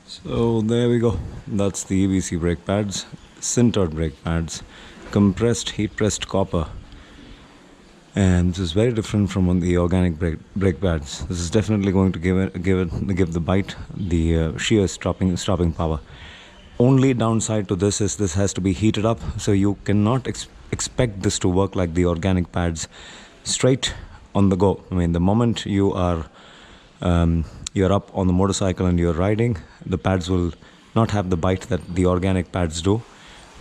So there we go. That's the EBC brake pads, sintered brake pads, compressed heat pressed copper. And this is very different from the organic brake pads. This is definitely going to give the bite the sheer stopping power. Only downside to this is this has to be heated up, so you cannot expect this to work like the organic pads straight on the go. I mean, the moment you are you're up on the motorcycle and you're riding, the pads will not have the bite that the organic pads do.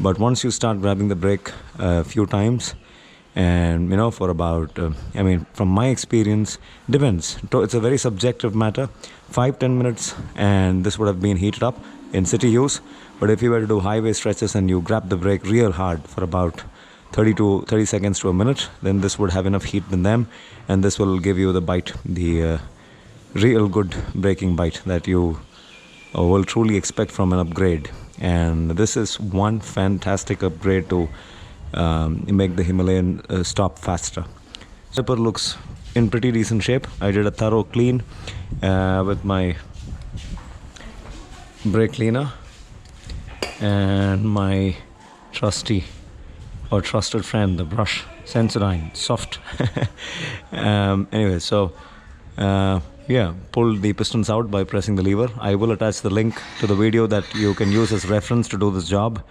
But once you start grabbing the brake a few times, and for about I mean, from my experience, depends, it's a very subjective matter, 5-10 minutes and this would have been heated up in city use. But if you were to do highway stretches and you grab the brake real hard for about 30 seconds to a minute, then this would have enough heat in them, and this will give you the bite, the real good braking bite that you will truly expect from an upgrade. And this is one fantastic upgrade to make the Himalayan stop faster. Caliper looks in pretty decent shape. I did a thorough clean with my brake cleaner and my trusted friend, the brush, Sensodyne soft. Anyway, so yeah, pulled the pistons out by pressing the lever. I will attach the link to the video that you can use as reference to do this job.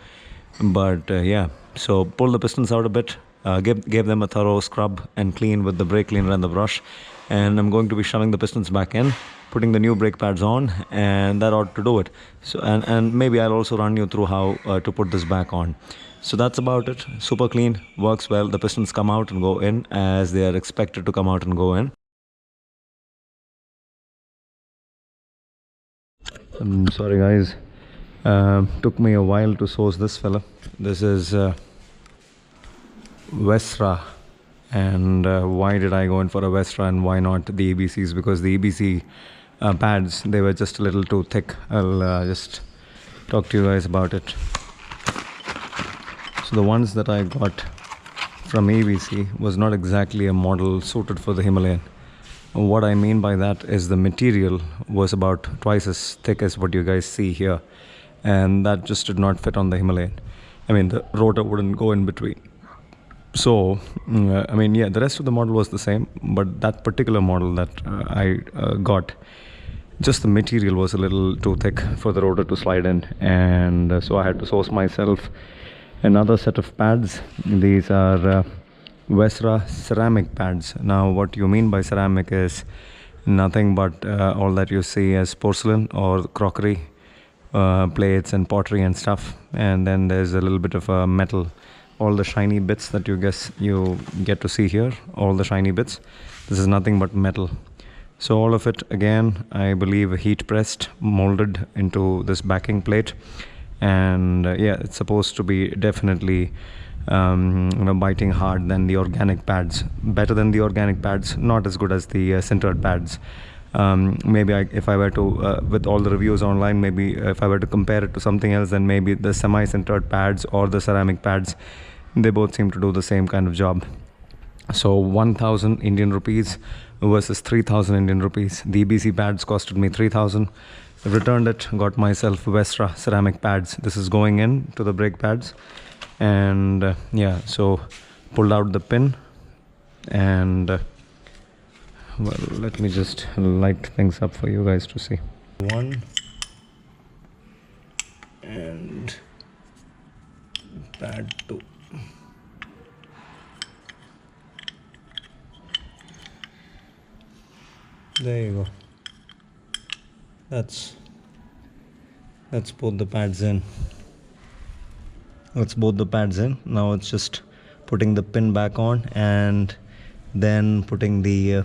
But yeah, so pull the pistons out a bit, gave them a thorough scrub and clean with the brake cleaner and the brush. And I'm going to be shoving the pistons back in, putting the new brake pads on, and that ought to do it. So and maybe I'll also run you through how to put this back on. So that's about it. Super clean, works well. The pistons come out and go in as they are expected to come out and go in. I'm sorry guys, took me a while to source this fella. This is Vesra, and why did I go in for a Vesra and why not the EBCs? Because the EBC pads, they were just a little too thick. I'll just talk to you guys about it. So the ones that I got from EBC was not exactly a model suited for the Himalayan. What I mean by that is the material was about twice as thick as what you guys see here, and that just did not fit on the Himalayan. I mean, the rotor wouldn't go in between. So I mean, yeah, the rest of the model was the same, but that particular model that I got, just the material was a little too thick for the rotor to slide in, and so I had to source myself another set of pads. These are Vesra ceramic pads. Now what you mean by ceramic is nothing but all that you see as porcelain or crockery, plates and pottery and stuff, and then there's a little bit of metal. All the shiny bits that you get to see here, all the shiny bits, this is nothing but metal. So all of it, again, I believe heat pressed, molded into this backing plate, and yeah, it's supposed to be definitely biting hard than the organic pads, better than the organic pads, not as good as the sintered pads. Maybe if I were to with all the reviews online, maybe if I were to compare it to something else, then maybe the semi-sintered pads or the ceramic pads, they both seem to do the same kind of job. So 1,000 Indian rupees versus 3,000 Indian rupees. The EBC pads costed me 3,000. Returned it, got myself Vesra ceramic pads. This is going in to the brake pads. And yeah, so pulled out the pin, and well, let me just light things up for you guys to see. One, and pad 2. There you go. That's both the pads in. That's both the pads in. Now it's just putting the pin back on and then putting the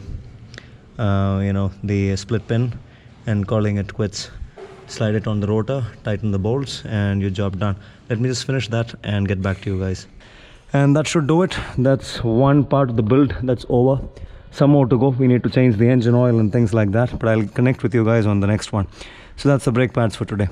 the split pin and calling it quits. Slide it on the rotor, tighten the bolts, and your job done. Let me just finish that and get back to you guys. And that should do it. That's one part of the build that's over. Some more to go. We need to change the engine oil and things like that, but I'll connect with you guys on the next one. So that's the brake pads for today.